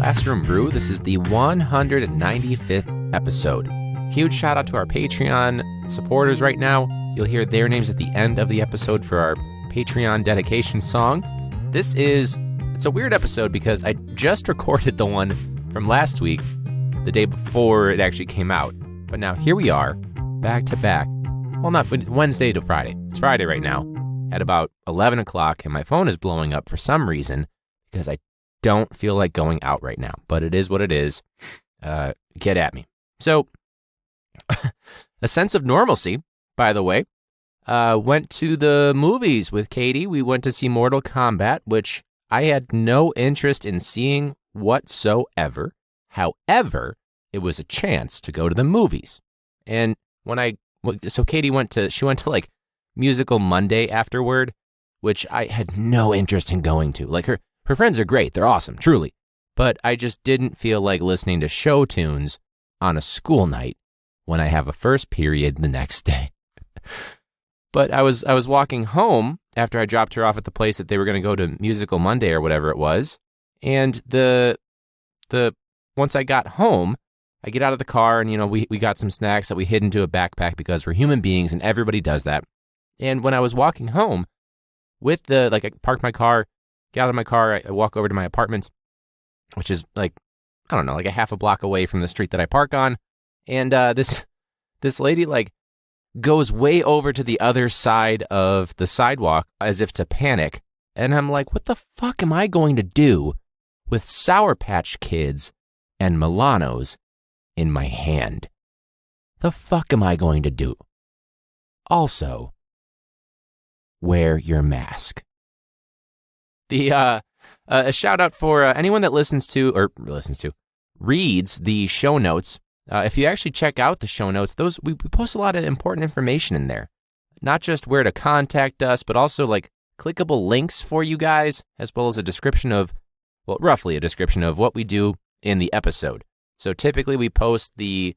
Classroom Brew. This is the 195th episode. Huge shout out to our Patreon supporters right now. You'll hear their names at the end of the episode for our Patreon dedication song. It's a weird episode because I just recorded the one from last week, the day before it actually came out. But now here we are, back to back. Well, not Wednesday to Friday. It's Friday right now at about 11 o'clock, and my phone is blowing up for some reason because I don't feel like going out right now. But it is what it is. Get at me. So, a sense of normalcy, by the way. Went to the movies with Katie. We went to see Mortal Kombat, which I had no interest in seeing whatsoever. However, it was a chance to go to the movies. And so Katie went to like Musical Monday afterward, which I had no interest in going to. Like her friends are great. They're awesome, truly. But I just didn't feel like listening to show tunes on a school night when I have a first period the next day. But I was walking home after I dropped her off at the place that they were going to go to Musical Monday or whatever it was. And once I got home, I get out of the car and, we got some snacks that we hid into a backpack because we're human beings and everybody does that. And when I was walking home I parked my car, get out of my car, I walk over to my apartment, which is like a half a block away from the street that I park on. And this lady goes way over to the other side of the sidewalk as if to panic. And I'm like, what the fuck am I going to do with Sour Patch Kids and Milano's in my hand? The fuck am I going to do? Also, wear your mask. A shout out for anyone that reads the show notes. If you actually check out the show notes, we post a lot of important information in there. Not just where to contact us, but also clickable links for you guys, as well as roughly a description of what we do in the episode. So typically we post the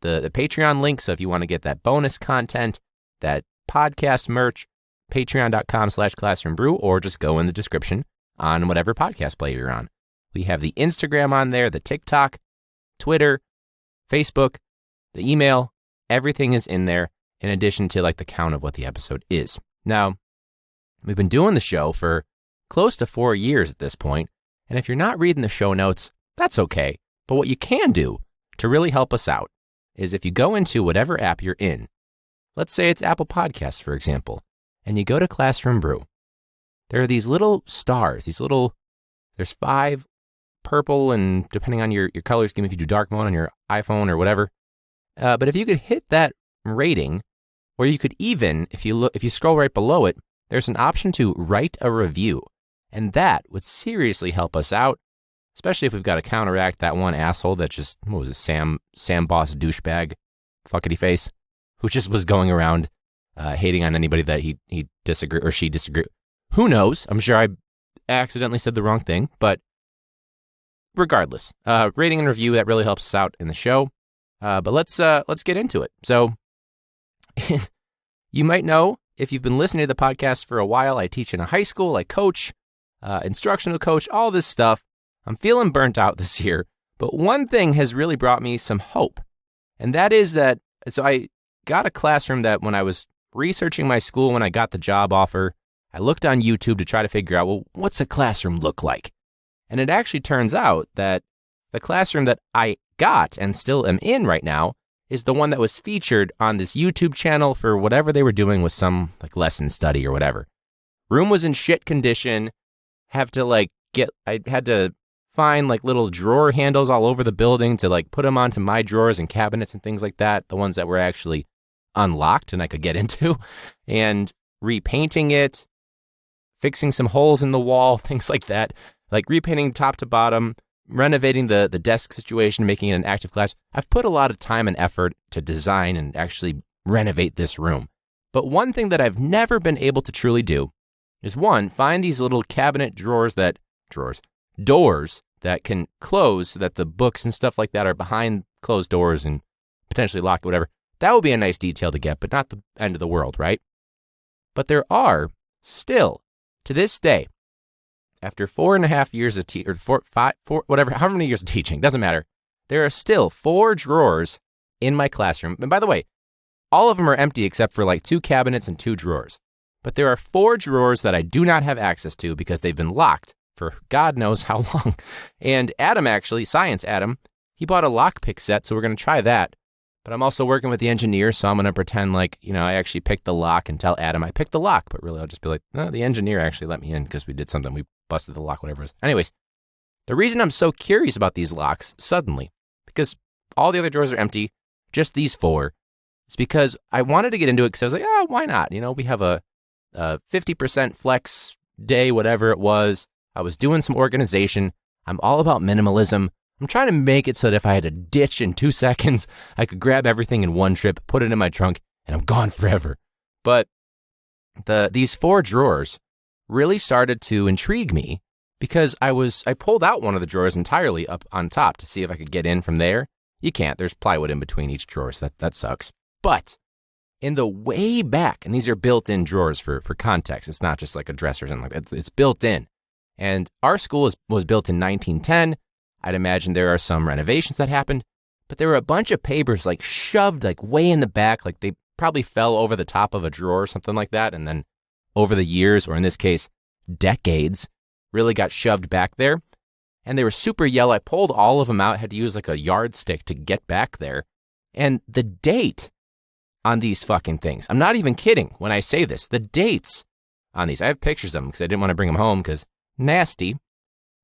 Patreon link. So if you want to get that bonus content, that podcast merch, patreon.com/classroombrew, or just go in the description on whatever podcast player you're on. We have the Instagram on there, the TikTok, Twitter, Facebook, the email, everything is in there in addition to the count of what the episode is. Now, we've been doing the show for close to 4 years at this point, and if you're not reading the show notes, that's okay. But what you can do to really help us out is if you go into whatever app you're in, let's say it's Apple Podcasts, for example, and you go to Classroom Brew, there are these little stars, there's 5 purple, and depending on your color scheme, if you do dark mode on your iPhone or whatever. But if you could hit that rating, or you could even, if you scroll right below it, there's an option to write a review. And that would seriously help us out, especially if we've got to counteract that one asshole that just, what was it, Sam Boss douchebag, fuckity face, who just was going around hating on anybody that he disagree or she disagree. Who knows? I'm sure I accidentally said the wrong thing, but regardless, rating and review, that really helps us out in the show. But let's get into it. So you might know, if you've been listening to the podcast for a while, I teach in a high school, I coach, instructional coach, all this stuff. I'm feeling burnt out this year, but one thing has really brought me some hope. And that is that, so I got a classroom that when I was researching my school, when I got the job offer, I looked on YouTube to try to figure out, well, what's a classroom look like? And it actually turns out that the classroom that I got and still am in right now is the one that was featured on this YouTube channel for whatever they were doing with some lesson study or whatever. Room was in shit condition. I had to find little drawer handles all over the building to put them onto my drawers and cabinets and things like that. The ones that were actually unlocked and I could get into, and repainting it, fixing some holes in the wall, things like that. Repainting top to bottom, renovating the desk situation, making it an active class. I've put a lot of time and effort to design and actually renovate this room. But one thing that I've never been able to truly do is, one, find these little cabinet doors that can close so that the books and stuff like that are behind closed doors and potentially locked, whatever. That would be a nice detail to get, but not the end of the world, right? But there are still, to this day, after 4.5 years of or 4, whatever, however many years of teaching, doesn't matter. There are still 4 drawers in my classroom. And by the way, all of them are empty except for like 2 cabinets and 2 drawers. But there are 4 drawers that I do not have access to because they've been locked for God knows how long. And Adam actually, Science Adam, he bought a lockpick set, so we're going to try that. But I'm also working with the engineer, so I'm going to pretend like, I actually picked the lock and tell Adam I picked the lock. But really, I'll just be like, no, the engineer actually let me in because we did something. We busted the lock, whatever it is. Anyways, the reason I'm so curious about these locks suddenly, because all the other drawers are empty, just these 4, is because I wanted to get into it because I was like, oh, why not? We have a 50% flex day, whatever it was. I was doing some organization. I'm all about minimalism. I'm trying to make it so that if I had to ditch in 2 seconds, I could grab everything in one trip, put it in my trunk, and I'm gone forever. But these 4 drawers really started to intrigue me because I pulled out one of the drawers entirely up on top to see if I could get in from there. You can't. There's plywood in between each drawer, so that sucks. But in the way back, and these are built-in drawers for context. It's not just like a dresser or something like that. It's built in. And our school was built in 1910. I'd imagine there are some renovations that happened, but there were a bunch of papers like shoved like way in the back, like they probably fell over the top of a drawer or something like that. And then over the years, or in this case, decades, really got shoved back there. And they were super yellow. I pulled all of them out, had to use like a yardstick to get back there. And the date on these fucking things, I'm not even kidding when I say this, the dates on these, I have pictures of them because I didn't want to bring them home because nasty.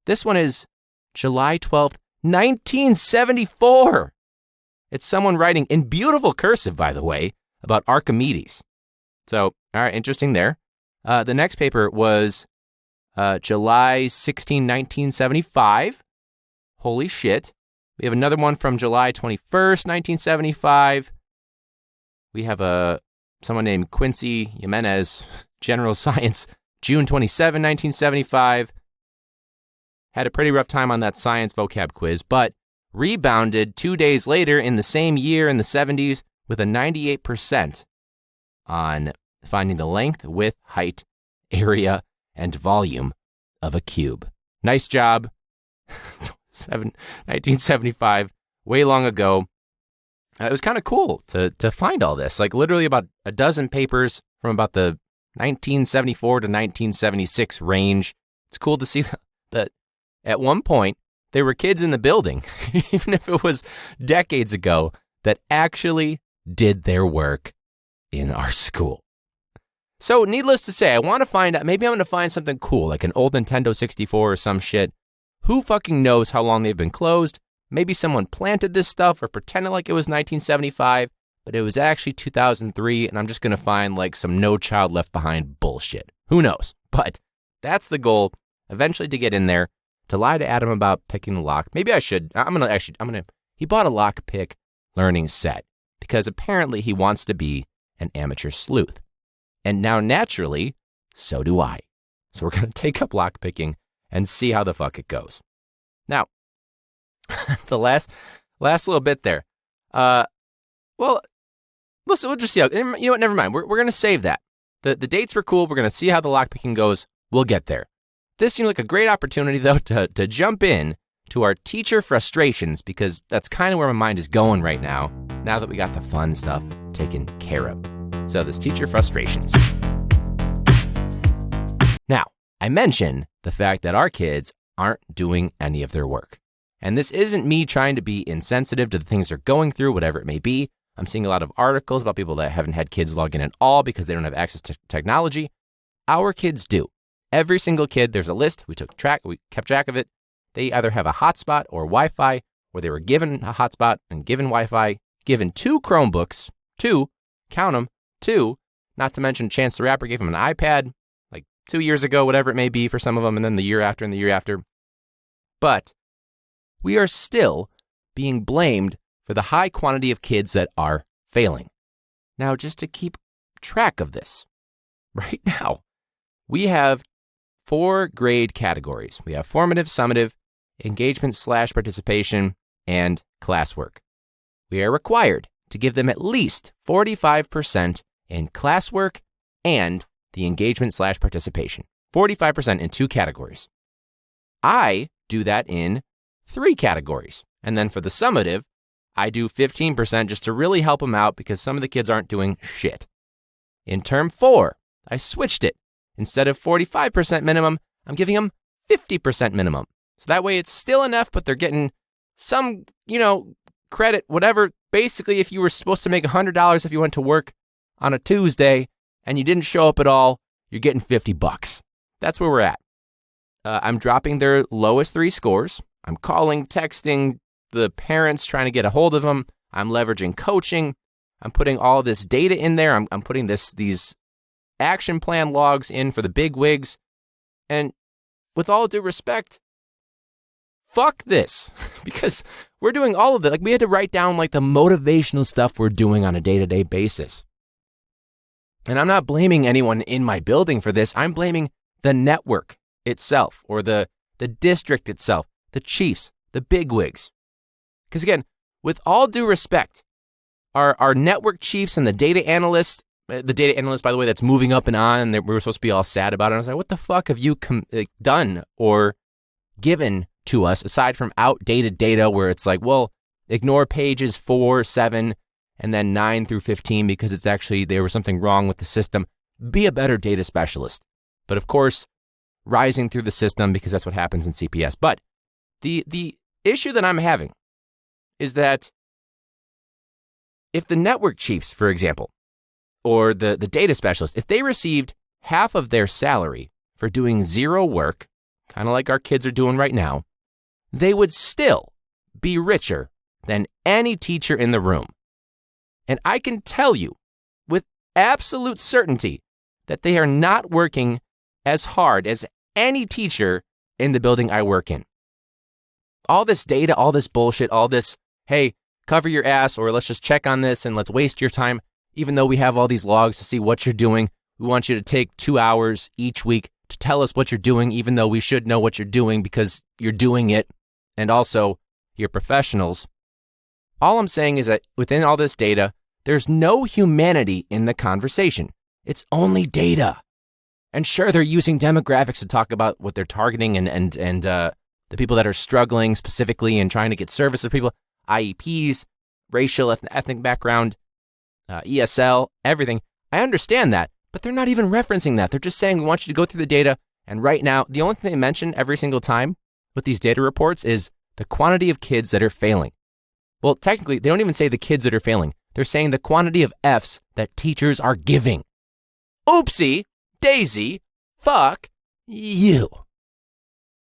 This one is July 12th, 1974. It's someone writing in beautiful cursive, by the way, about Archimedes. So, all right, interesting there. The next paper was July 16, 1975. Holy shit. We have another one from July 21st, 1975. We have someone named Quincy Jimenez, General Science, June 27, 1975. Had a pretty rough time on that science vocab quiz, but rebounded 2 days later in the same year in the 70s with a 98% on finding the length, width, height, area, and volume of a cube. Nice job. 1975, way long ago. It was kind of cool to find all this, like literally about a dozen papers from about the 1974 to 1976 range. It's cool to see that at one point there were kids in the building, even if it was decades ago, that actually did their work in our school. So needless to say, I want to find out, maybe I'm going to find something cool, like an old Nintendo 64 or some shit. Who fucking knows how long they've been closed? Maybe someone planted this stuff or pretended like it was 1975, but it was actually 2003, and I'm just going to find like some No Child Left Behind bullshit. Who knows? But that's the goal, eventually to get in there, to lie to Adam about picking the lock. Maybe I should. He bought a lock pick learning set because apparently he wants to be an amateur sleuth. And now naturally, so do I. So we're going to take up lock picking and see how the fuck it goes. Now, the last little bit there. We'll just see how, you know what, never mind. We're going to save that. The dates were cool. We're going to see how the lockpicking goes. We'll get there. This seemed like a great opportunity, though, to jump in to our teacher frustrations, because that's kind of where my mind is going right now that we got the fun stuff taken care of. So this teacher frustrations. Now, I mentioned the fact that our kids aren't doing any of their work. And this isn't me trying to be insensitive to the things they're going through, whatever it may be. I'm seeing a lot of articles about people that haven't had kids log in at all because they don't have access to technology. Our kids do. Every single kid, there's a list. We kept track of it. They either have a hotspot or Wi-Fi, or they were given a hotspot and given Wi-Fi, given 2 Chromebooks, 2, count them, 2, not to mention Chance the Rapper gave them an iPad like 2 years ago, whatever it may be for some of them, and then the year after and the year after. But we are still being blamed for the high quantity of kids that are failing. Now, just to keep track of this, right now, we have 4 grade categories. We have formative, summative, engagement/participation, and classwork. We are required to give them at least 45% in classwork and the engagement/participation. 45% in 2 categories. I do that in 3 categories. And then for the summative, I do 15% just to really help them out because some of the kids aren't doing shit. In term 4, I switched it. Instead of 45% minimum, I'm giving them 50% minimum. So that way it's still enough, but they're getting some, credit, whatever. Basically, if you were supposed to make $100 if you went to work on a Tuesday and you didn't show up at all, you're getting $50. That's where we're at. I'm dropping their lowest 3 scores. I'm calling, texting the parents, trying to get a hold of them. I'm leveraging coaching. I'm putting all this data in there. I'm putting these action plan logs in for the big wigs. And with all due respect, fuck this. Because we're doing all of it. Like, we had to write down the motivational stuff we're doing on a day-to-day basis. And I'm not blaming anyone in my building for this. I'm blaming the network itself, or the district itself, the chiefs, the bigwigs. Because again, with all due respect, our network chiefs and the data analyst, by the way, that's moving up and on, and we were supposed to be all sad about it. I was like, what the fuck have you done or given to us aside from outdated data where it's like, well, ignore pages 4, 7, and then 9 through 15 because it's actually, there was something wrong with the system. Be a better data specialist. But of course, rising through the system because that's what happens in CPS. But the issue that I'm having is that if the network chiefs, for example, or the data specialist, if they received half of their salary for doing 0 work, kind of like our kids are doing right now, they would still be richer than any teacher in the room. And I can tell you with absolute certainty that they are not working as hard as any teacher in the building I work in. All this data, all this bullshit, all this, hey, cover your ass, or let's just check on this and let's waste your time. Even though we have all these logs to see what you're doing, we want you to take 2 hours each week to tell us what you're doing, even though we should know what you're doing because you're doing it. And also, you're professionals. All I'm saying is that within all this data, there's no humanity in the conversation. It's only data. And sure, they're using demographics to talk about what they're targeting and the people that are struggling specifically and trying to get service of people, IEPs, racial, ethnic background, ESL, everything. I understand that, but they're not even referencing that. They're just saying, we want you to go through the data. And right now, the only thing they mention every single time with these data reports is the quantity of kids that are failing. Well, technically, they don't even say the kids that are failing. They're saying the quantity of Fs that teachers are giving. Oopsie, daisy, fuck you.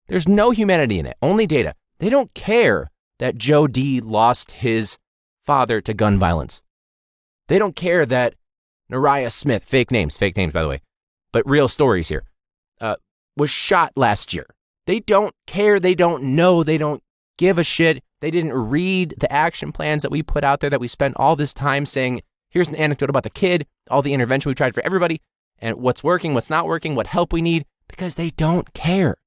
There's no humanity in it, only data. They don't care that Joe D lost his father to gun violence. They don't care that Nariah Smith, fake names by the way, but real stories here, was shot last year. They don't care, they don't know, they don't give a shit. They didn't read the action plans that we put out there that we spent all this time saying, here's an anecdote about the kid, all the intervention we tried for everybody, and what's working, what's not working, what help we need, because they don't care.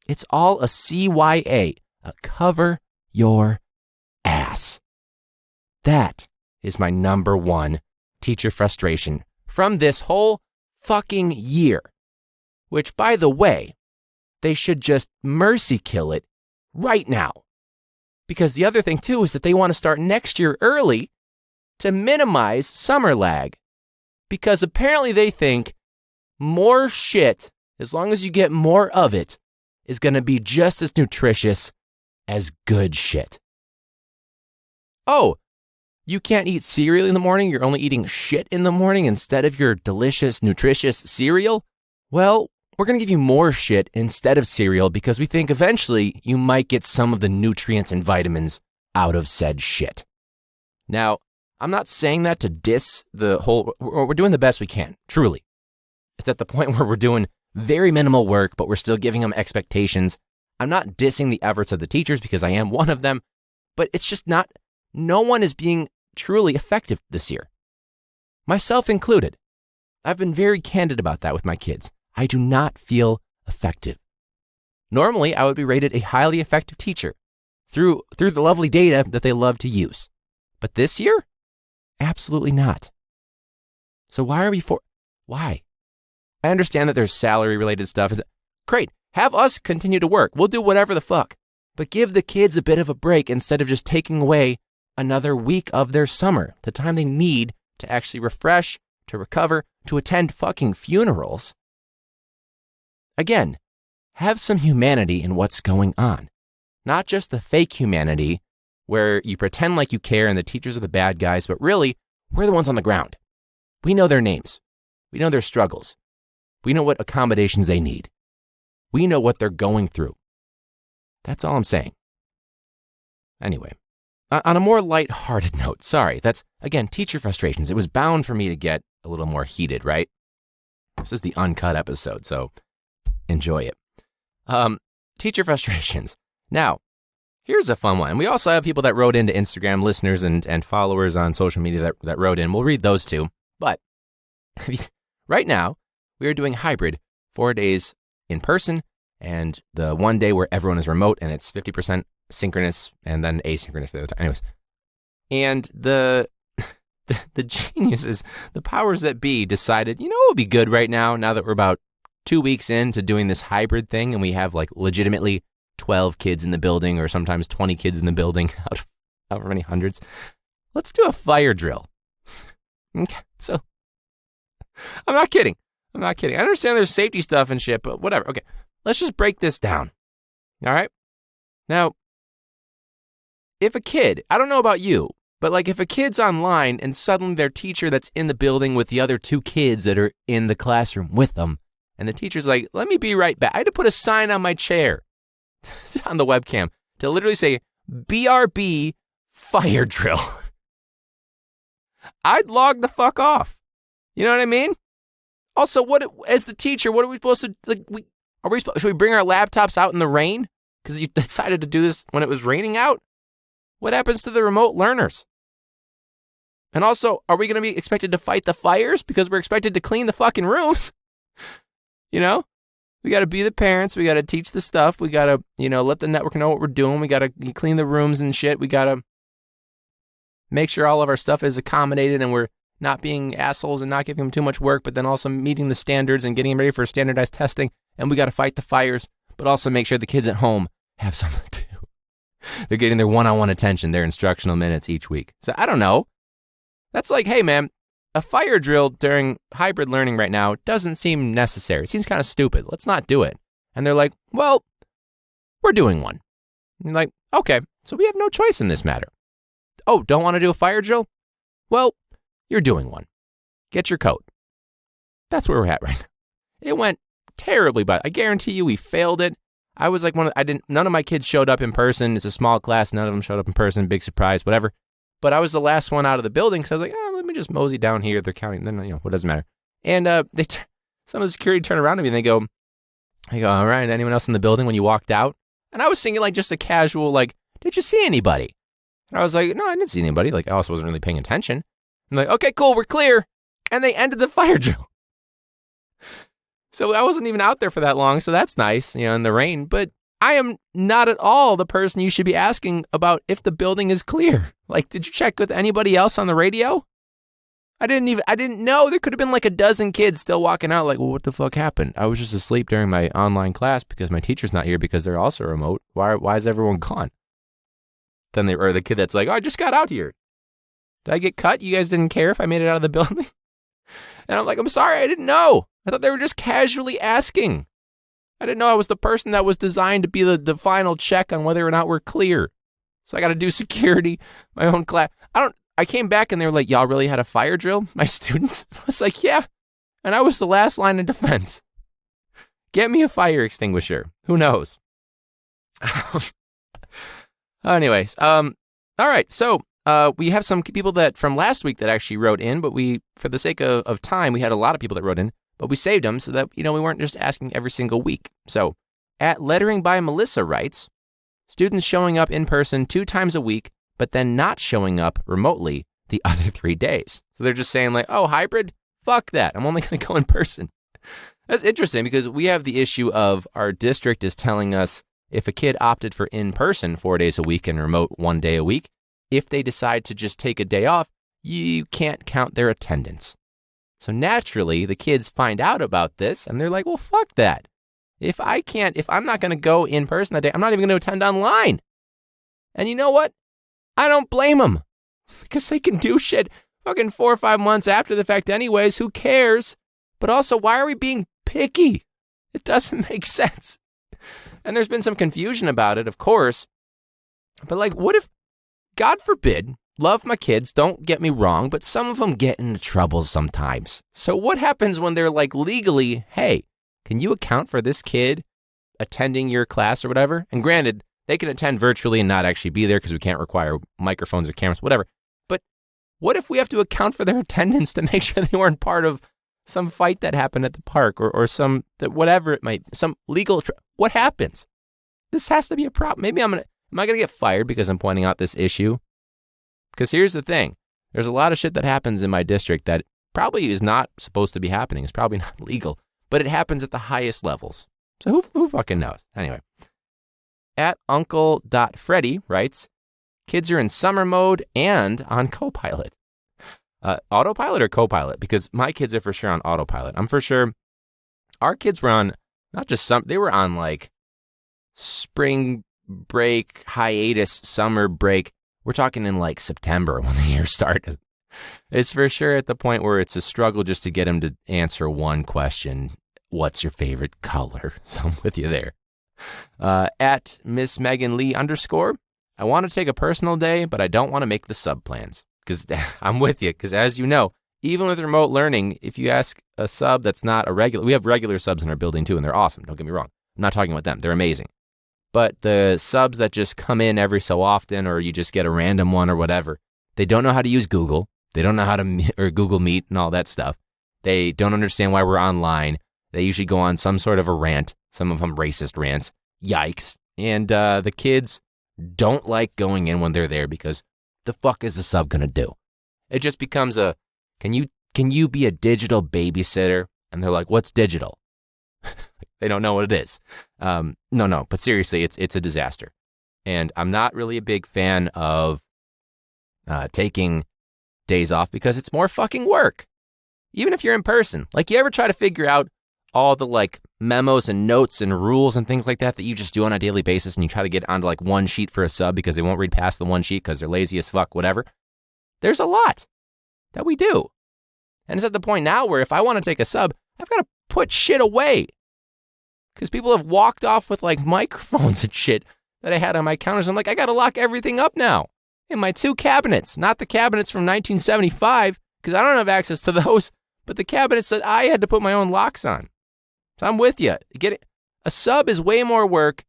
It's all a CYA, a cover your ass. That is my number one teacher frustration from this whole fucking year, which, by the way, they should just mercy kill it right now. Because the other thing, too, is that they want to start next year early to minimize summer lag. Because apparently they think more shit, as long as you get more of it, is going to be just as nutritious as good shit. Oh, you can't eat cereal in the morning? You're only eating shit in the morning instead of your delicious, nutritious cereal? Well, we're going to give you more shit instead of cereal because we think eventually you might get some of the nutrients and vitamins out of said shit. Now, I'm not saying that to diss the whole, we're doing the best we can, truly. It's at the point where we're doing very minimal work, but we're still giving them expectations. I'm not dissing the efforts of the teachers because I am one of them, but it's just not, no one is being truly effective this year. Myself included. I've been very candid about that with my kids. I do not feel effective. Normally, I would be rated a highly effective teacher through the lovely data that they love to use. But this year, absolutely not. So why? I understand that there's salary-related stuff. Great. Have us continue to work. We'll do whatever the fuck. But give the kids a bit of a break instead of just taking away another week of their summer, the time they need to actually refresh, to recover, to attend fucking funerals. Again, have some humanity in what's going on. Not just the fake humanity where you pretend like you care and the teachers are the bad guys, but really, we're the ones on the ground. We know their names. We know their struggles. We know what accommodations they need. We know what they're going through. That's all I'm saying. Anyway, on a more lighthearted note, sorry, that's, again, teacher frustrations. It was bound for me to get a little more heated, right? This is the uncut episode, so enjoy it. Teacher frustrations. Now, here's a fun one. We also have people that wrote into Instagram, listeners and followers on social media that wrote in. We'll read those too. But right now, we are doing hybrid, 4 days in person, and the 1 day where everyone is remote, and it's 50% synchronous and then asynchronous for the other time. Anyways, and the geniuses, the powers that be, decided, what would be good right now that we're about 2 weeks into doing this hybrid thing, and we have like legitimately 12 kids in the building, or sometimes 20 kids in the building out of however many hundreds. Let's do a fire drill. Okay, so I'm not kidding. I understand there's safety stuff and shit, but whatever. Okay, let's just break this down. All right? Now, if a kid, I don't know about you, but like if a kid's online and suddenly their teacher that's in the building with the other 2 kids that are in the classroom with them, and the teacher's like, let me be right back. I had to put a sign on my chair on the webcam to literally say, BRB fire drill. I'd log the fuck off. You know what I mean? Also, as the teacher, what are we supposed to, should we bring our laptops out in the rain? Because you decided to do this when it was raining out? What happens to the remote learners? And also, are we going to be expected to fight the fires because we're expected to clean the fucking rooms? We got to be the parents. We got to teach the stuff. We got to, let the network know what we're doing. We got to clean the rooms and shit. We got to make sure all of our stuff is accommodated and we're not being assholes and not giving them too much work, but then also meeting the standards and getting them ready for standardized testing. And we got to fight the fires, but also make sure the kids at home have something to do. They're getting their one-on-one attention, their instructional minutes each week. So I don't know. That's like, hey, man, a fire drill during hybrid learning right now doesn't seem necessary. It seems kind of stupid. Let's not do it. And they're like, well, we're doing one. And you're like, okay, so we have no choice in this matter. Oh, don't want to do a fire drill? Well, you're doing one. Get your coat. That's where we're at right now. It went terribly bad. I guarantee you we failed it. I was like none of my kids showed up in person. It's a small class. None of them showed up in person. Big surprise, whatever. But I was the last one out of the building, so I was like, let me just mosey down here. They're counting. Then, what doesn't matter. And some of the security turned around to me and they go, all right, anyone else in the building when you walked out? And I was thinking like just a casual, like, did you see anybody? And I was like, no, I didn't see anybody. Like, I also wasn't really paying attention. I'm like, okay, cool, we're clear. And they ended the fire drill. So I wasn't even out there for that long, so that's nice, in the rain. But I am not at all the person you should be asking about if the building is clear. Like, did you check with anybody else on the radio? I didn't know. There could have been like a dozen kids still walking out like, well, what the fuck happened? I was just asleep during my online class because my teacher's not here because they're also remote. Why is everyone gone? Then the kid that's like, oh, I just got out here. Did I get cut? You guys didn't care if I made it out of the building? And I'm like, I'm sorry, I didn't know. I thought they were just casually asking. I didn't know I was the person that was designed to be the final check on whether or not we're clear. So I got to do security, my own class. I came back and they were like, y'all really had a fire drill, my students? I was like, yeah. And I was the last line of defense. Get me a fire extinguisher. Who knows? Anyways, all right. So we have some people that from last week that actually wrote in, but for the sake of time, we had a lot of people that wrote in, but we saved them so that, we weren't just asking every single week. So at Lettering by Melissa writes, students showing up in person 2 times a week, but then not showing up remotely the other 3 days. So they're just saying like, oh, hybrid? Fuck that. I'm only going to go in person. That's interesting because we have the issue of our district is telling us if a kid opted for in-person 4 days a week and remote 1 day a week, if they decide to just take a day off, you can't count their attendance. So naturally, the kids find out about this and they're like, well, fuck that. If I'm not going to go in person that day, I'm not even going to attend online. And you know what? I don't blame them because they can do shit fucking 4 or 5 months after the fact anyways. Who cares? But also, why are we being picky? It doesn't make sense. And there's been some confusion about it, of course. But like, what if, God forbid, love my kids, don't get me wrong, but some of them get into trouble sometimes. So what happens when they're like legally, hey, can you account for this kid attending your class or whatever? And granted, they can attend virtually and not actually be there because we can't require microphones or cameras, whatever. But what if we have to account for their attendance to make sure they weren't part of some fight that happened at the park or some, whatever it might, some legal, what happens? This has to be a problem. Maybe am I going to get fired because I'm pointing out this issue? Because here's the thing. There's a lot of shit that happens in my district that probably is not supposed to be happening. It's probably not legal, but it happens at the highest levels. So who fucking knows? Anyway. At Uncle.Freddy writes, kids are in summer mode and on Copilot. Autopilot or Copilot? Because my kids are for sure on autopilot. I'm for sure our kids were on, not just they were on like spring break, hiatus, summer break. We're talking in like September when the year started. It's for sure at the point where it's a struggle just to get them to answer one question. What's your favorite color? So I'm with you there. At Miss Megan Lee _, I want to take a personal day, but I don't want to make the sub plans. Because I'm with you. Because as you know, even with remote learning, if you ask a sub that's not a regular, we have regular subs in our building too, and they're awesome. Don't get me wrong. I'm not talking about them. They're amazing. But the subs that just come in every so often, or you just get a random one or whatever, they don't know how to use Google. They don't know how to, or Google Meet and all that stuff. They don't understand why we're online. They usually go on some sort of a rant. Some of them racist rants. Yikes. And the kids don't like going in when they're there because the fuck is the sub going to do? It just becomes a, can you be a digital babysitter? And they're like, what's digital? They don't know what it is. No, but seriously, it's a disaster. And I'm not really a big fan of taking days off because it's more fucking work. Even if you're in person. Like, you ever try to figure out all the like memos and notes and rules and things like that you just do on a daily basis, and you try to get onto like one sheet for a sub because they won't read past the one sheet because they're lazy as fuck, whatever. There's a lot that we do. And it's at the point now where if I want to take a sub, I've got to put shit away. Because people have walked off with like microphones and shit that I had on my counters. I'm like, I got to lock everything up now in my 2 cabinets, not the cabinets from 1975, because I don't have access to those, but the cabinets that I had to put my own locks on. So I'm with you. A sub is way more work,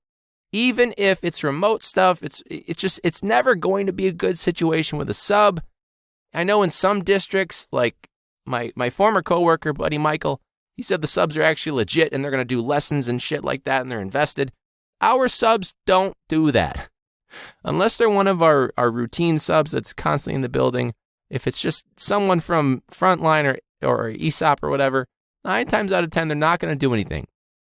even if it's remote stuff. It's never going to be a good situation with a sub. I know in some districts, like my former coworker, buddy Michael, he said the subs are actually legit and they're going to do lessons and shit like that and they're invested. Our subs don't do that. Unless they're one of our routine subs that's constantly in the building. If it's just someone from Frontline or ESOP or whatever, 9 times out of 10, they're not going to do anything.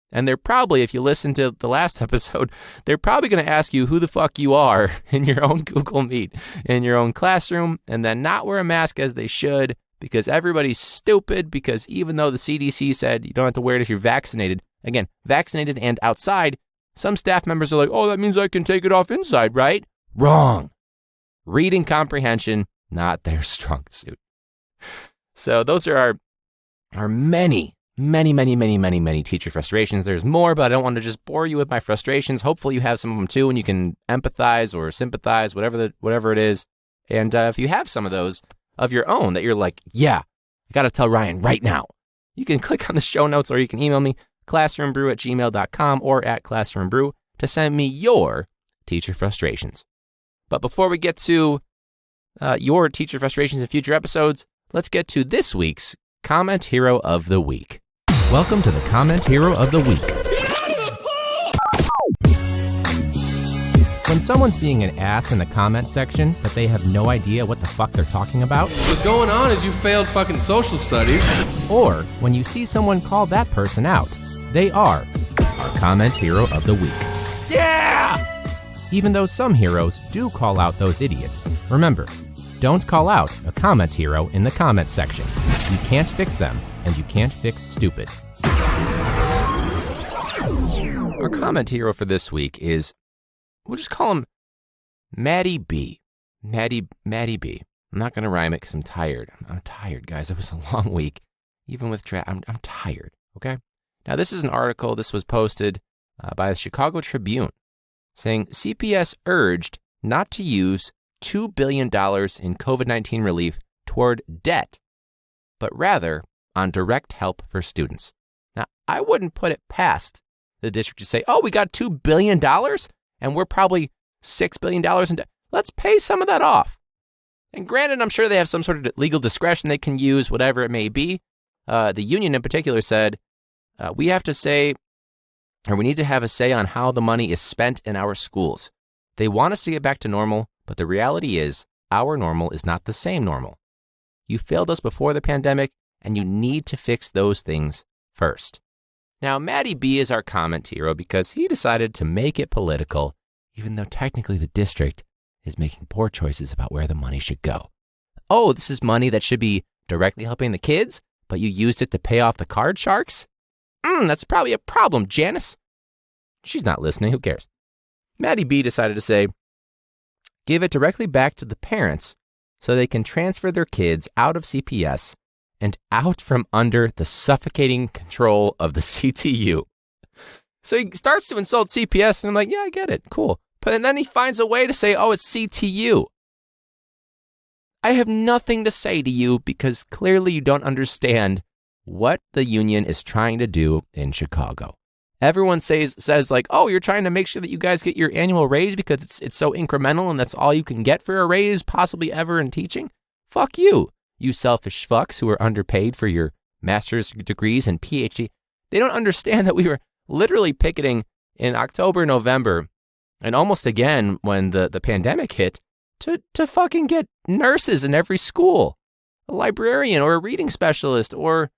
And they're probably, if you listen to the last episode, they're probably going to ask you who the fuck you are in your own Google Meet, in your own classroom, and then not wear a mask as they should because everybody's stupid because even though the CDC said you don't have to wear it if you're vaccinated, again, vaccinated and outside, some staff members are like, oh, that means I can take it off inside, right? Wrong. Reading comprehension, not their strong suit. So those are our many teacher frustrations. There's more, but I don't want to just bore you with my frustrations. Hopefully you have some of them too, and you can empathize or sympathize, whatever it is. And if you have some of those of your own that you're like, yeah, I got to tell Ryan right now, you can click on the show notes or you can email me, classroombrew@gmail.com or @classroombrew to send me your teacher frustrations. But before we get to your teacher frustrations in future episodes, let's get to this week's Comment Hero of the Week. Welcome to the Comment Hero of the Week. When someone's being an ass in the comment section, but they have no idea what the fuck they're talking about. What's going on is you failed fucking social studies. Or when you see someone call that person out, they are our Comment Hero of the Week. Yeah! Even though some heroes do call out those idiots, remember, don't call out a comment hero in the comment section. You can't fix them, and you can't fix stupid. Our comment hero for this week is, we'll just call him Maddie B. Maddie B. I'm not going to rhyme it because I'm tired. I'm tired, guys. It was a long week. Even with I'm tired, okay? Now, this is an article. This was posted by the Chicago Tribune saying CPS urged not to use $2 billion in COVID-19 relief toward debt, but rather on direct help for students. Now, I wouldn't put it past the district to say, oh, we got $2 billion and we're probably $6 billion in debt. Let's pay some of that off. And granted, I'm sure they have some sort of legal discretion they can use, whatever it may be. The union in particular said, we have to say, or we need to have a say on how the money is spent in our schools. They want us to get back to normal, but the reality is our normal is not the same normal. You failed us before the pandemic, and you need to fix those things first. Now, Maddie B is our comment hero because he decided to make it political, even though technically the district is making poor choices about where the money should go. Oh, this is money that should be directly helping the kids, but you used it to pay off the card sharks? That's probably a problem, Janice. She's not listening. Who cares? Maddie B decided to say, give it directly back to the parents so they can transfer their kids out of CPS and out from under the suffocating control of the CTU. So he starts to insult CPS, and I'm like, yeah, I get it. Cool. But then he finds a way to say, oh, it's CTU. I have nothing to say to you because clearly you don't understand what the union is trying to do in Chicago. Everyone says like, oh, you're trying to make sure that you guys get your annual raise because it's so incremental and that's all you can get for a raise possibly ever in teaching. Fuck you, you selfish fucks who are underpaid for your master's degrees and PhD. They don't understand that we were literally picketing in October, November, and almost again when the pandemic hit to fucking get nurses in every school, a librarian or a reading specialist or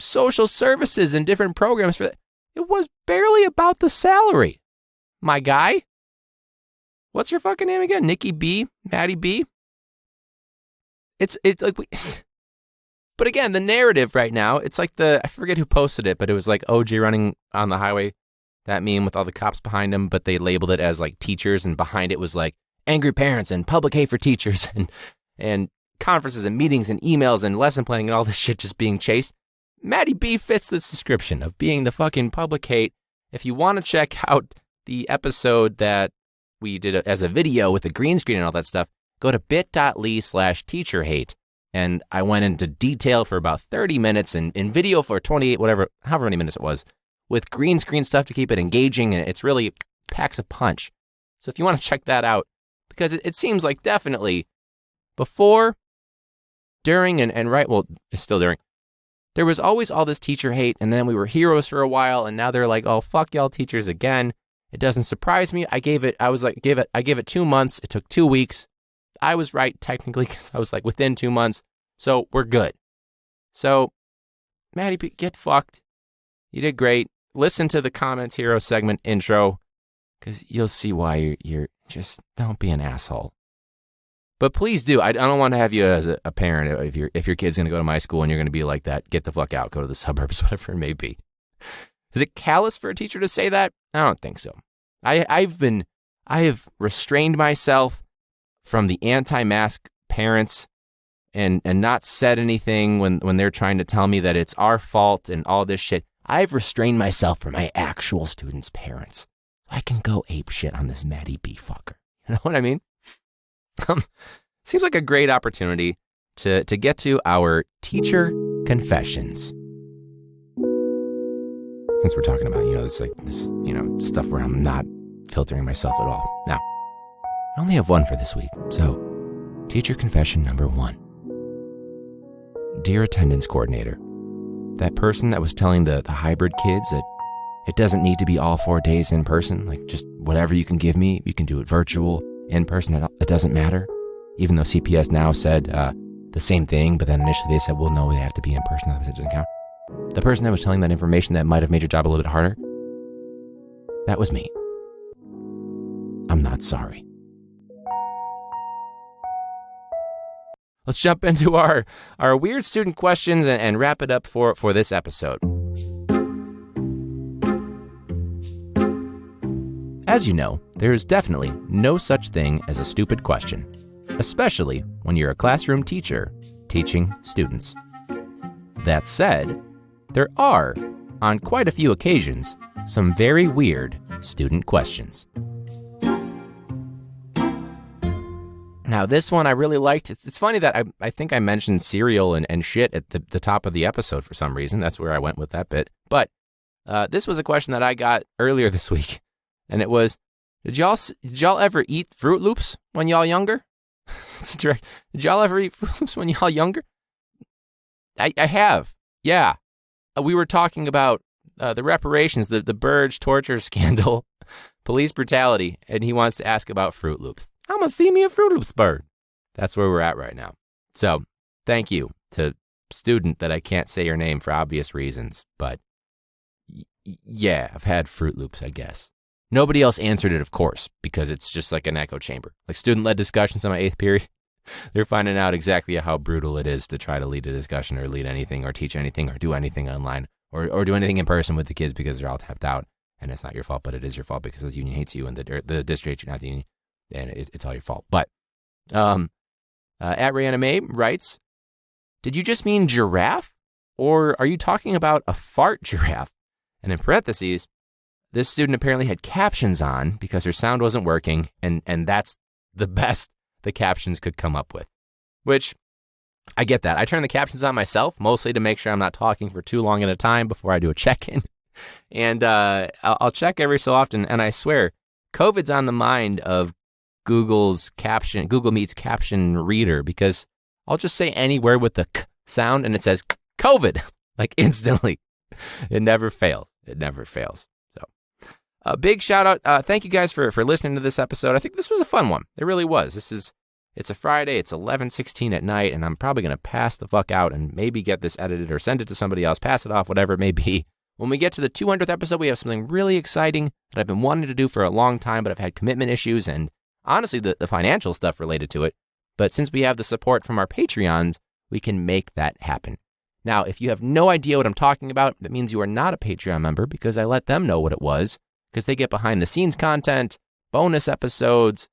social services and different programs for that. It was barely about the salary, my guy. What's your fucking name again? Nikki B? Maddie B? It's like, but again, the narrative right now, it's like I forget who posted it, but it was like OG running on the highway, that meme with all the cops behind him, but they labeled it as like teachers, and behind it was like angry parents and public hate for teachers and conferences and meetings and emails and lesson planning and all this shit just being chased. Maddie B fits this description of being the fucking public hate. If you want to check out the episode that we did as a video with the green screen and all that stuff, go to bit.ly/teacher hate. And I went into detail for about 30 minutes and in video for 28, however many minutes it was, with green screen stuff to keep it engaging. And it's really packs a punch. So if you want to check that out, because it seems like definitely before, during, and right, well, it's still during, there was always all this teacher hate, and then we were heroes for a while, and now they're like, oh, fuck y'all teachers again. It doesn't surprise me. I gave it 2 months. It took 2 weeks. I was right, technically, because I was like within 2 months. So we're good. So, Maddie, get fucked. You did great. Listen to the Comment Hero segment intro, because you'll see why you're just, don't be an asshole. But please do. I don't want to have you as a parent. If your kid's going to go to my school and you're going to be like that, get the fuck out, go to the suburbs, whatever it may be. Is it callous for a teacher to say that? I don't think so. I have restrained myself from the anti-mask parents and not said anything when they're trying to tell me that it's our fault and all this shit. I've restrained myself from my actual students' parents. I can go ape shit on this Maddie B fucker. You know what I mean? Seems like a great opportunity to get to our teacher confessions. Since we're talking about, this stuff where I'm not filtering myself at all. Now, I only have one for this week. So, teacher confession number 1. Dear attendance coordinator, that person that was telling the hybrid kids that it doesn't need to be all 4 days in person, like just whatever you can give me, you can do it virtual, in person, it doesn't matter. Even though CPS now said the same thing, but then initially they said, well, no, they have to be in person, otherwise it doesn't count. The person that was telling that information that might have made your job a little bit harder, that was me. I'm not sorry. Let's jump into our weird student questions and wrap it up for this episode. As you know, there is definitely no such thing as a stupid question, especially when you're a classroom teacher teaching students. That said, there are, on quite a few occasions, some very weird student questions. Now, this one I really liked. It's funny that I think I mentioned cereal and shit at the top of the episode for some reason. That's where I went with that bit. But this was a question that I got earlier this week, and it was, did y'all ever eat Fruit Loops when y'all younger? It's direct. Did y'all ever eat Fruit Loops when y'all younger? I have. Yeah. We were talking about the reparations, the Burge torture scandal, police brutality, and he wants to ask about Fruit Loops. I'm going to see me a Fruit Loops bird. That's where we're at right now. So thank you to student that I can't say your name for obvious reasons, but yeah, I've had Fruit Loops, I guess. Nobody else answered it, of course, because it's just like an echo chamber. Like student-led discussions in my 8th period, they're finding out exactly how brutal it is to try to lead a discussion or lead anything or teach anything or do anything online or do anything in person with the kids because they're all tapped out. And it's not your fault, but it is your fault because the union hates you and the district, you're not the union. And it's all your fault. But at Reanime writes, did you just mean giraffe? Or are you talking about a fart giraffe? And in parentheses, this student apparently had captions on because her sound wasn't working. And that's the best the captions could come up with. Which, I get that. I turn the captions on myself, mostly to make sure I'm not talking for too long at a time before I do a check-in. And I'll check every so often. And I swear, COVID's on the mind of Google Meet's caption reader, because I'll just say any word with the k sound and it says COVID, like instantly. It never fails. So a big shout out. Thank you guys for listening to this episode. I think this was a fun one. It really was. It's a Friday. It's 11:16 at night, and I'm probably going to pass the fuck out and maybe get this edited or send it to somebody else, pass it off, whatever it may be. When we get to the 200th episode, we have something really exciting that I've been wanting to do for a long time, but I've had commitment issues and honestly, the financial stuff related to it. But since we have the support from our Patreons, we can make that happen. Now, if you have no idea what I'm talking about, that means you are not a Patreon member because I let them know what it was, because they get behind the scenes content, bonus episodes,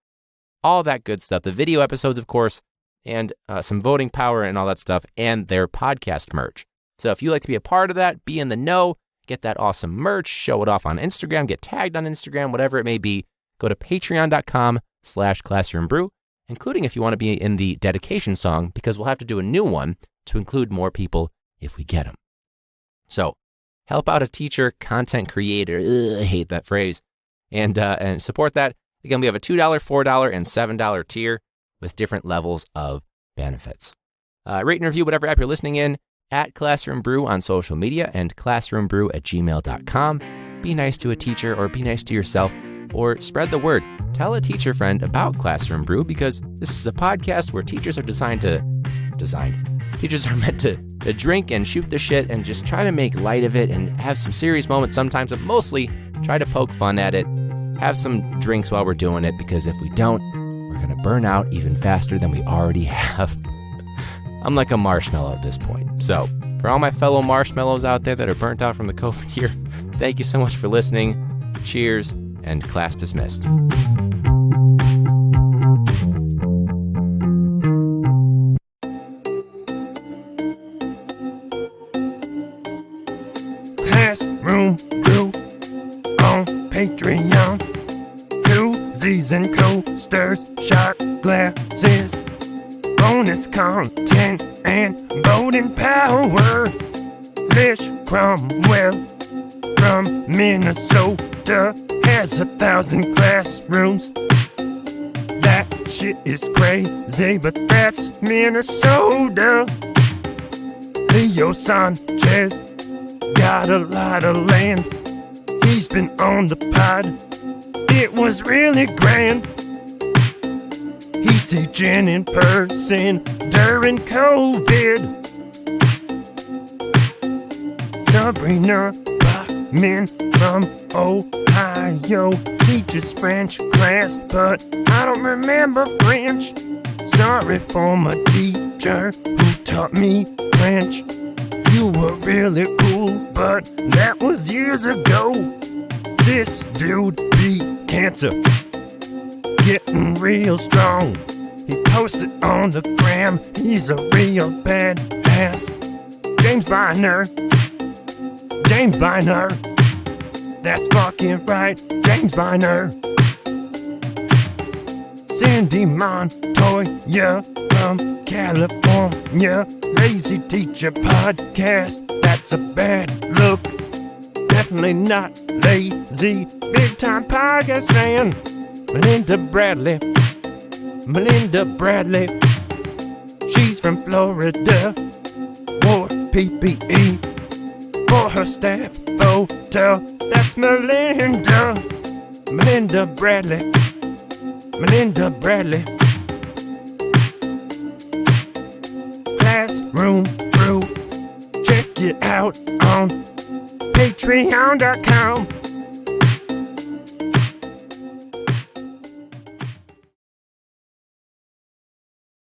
all that good stuff. The video episodes, of course, and some voting power and all that stuff, and their podcast merch. So if you like to be a part of that, be in the know, get that awesome merch, show it off on Instagram, get tagged on Instagram, whatever it may be, go to patreon.com/classroombrew, including if you want to be in the dedication song, because we'll have to do a new one to include more people if we get them. So help out a teacher, content creator, I hate that phrase, and support that. Again, we have a $2, $4, and $7 tier with different levels of benefits. Rate and review whatever app you're listening in at Classroom Brew on social media and classroombrew@gmail.com. Be nice to a teacher or be nice to yourself, or spread the word. Tell a teacher friend about Classroom Brew, because this is a podcast where teachers are Teachers are meant to drink and shoot the shit and just try to make light of it and have some serious moments sometimes, but mostly try to poke fun at it. Have some drinks while we're doing it, because if we don't, we're going to burn out even faster than we already have. I'm like a marshmallow at this point. So for all my fellow marshmallows out there that are burnt out from the COVID year, thank you so much for listening. Cheers, and class dismissed. Classroom Brew on Patreon. Koozies and coasters, shot glasses, bonus content and voting power. Lish Cromwell from Minnesota has 1,000 classrooms. That shit is crazy, but that's Minnesota. Leo Sanchez got a lot of land. He's been on the pod. It was really grand. He's teaching in person during COVID. Sabrina Bachman from Ohio teaches French class, but I don't remember French. Sorry for my teacher who taught me French. You were really cool, but that was years ago. This dude be cancer, getting real strong. He posts it on the gram, he's a real badass. James Biner, that's fucking right, James Biner. Cindy Montoya from California, Lazy Teacher Podcast, that's a bad look. Definitely not lazy, big time podcast fan. Melinda Bradley, she's from Florida, wore PPE for her staff photo. That's Melinda Bradley. Classroom Brew, check it out on patreon.com.